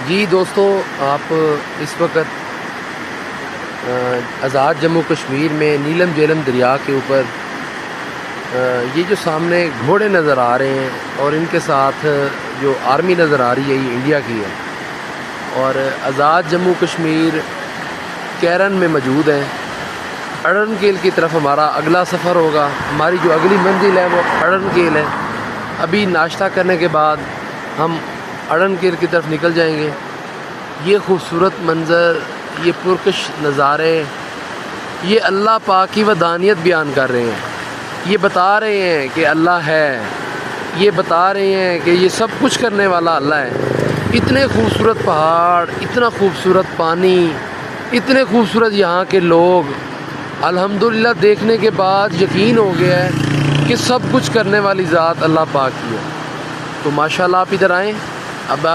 جی دوستو، آپ اس وقت آزاد جموں کشمیر میں نیلم جیلم دریا کے اوپر یہ جو سامنے گھوڑے نظر آ رہے ہیں اور ان کے ساتھ جو آرمی نظر آ رہی ہے یہ انڈیا کی ہے، اور آزاد جموں کشمیر کیرن میں موجود ہیں۔ اڑن کیل کی طرف ہمارا اگلا سفر ہوگا۔ ہماری جو اگلی منزل ہے وہ اڑن کیل ہے۔ ابھی ناشتہ کرنے کے بعد ہم اڑن کیل کی طرف نکل جائیں گے۔ یہ خوبصورت منظر، یہ پرکش نظارے، یہ اللہ پاک کی وحدانیت بیان کر رہے ہیں۔ یہ بتا رہے ہیں کہ اللہ ہے، یہ بتا رہے ہیں کہ یہ سب کچھ کرنے والا اللہ ہے۔ اتنے خوبصورت پہاڑ، اتنا خوبصورت پانی، اتنے خوبصورت یہاں کے لوگ، الحمدللہ دیکھنے کے بعد یقین ہو گیا ہے کہ سب کچھ کرنے والی ذات اللہ پاک کی ہے۔ تو ماشاءاللہ آپ ادھر آئیں۔ اب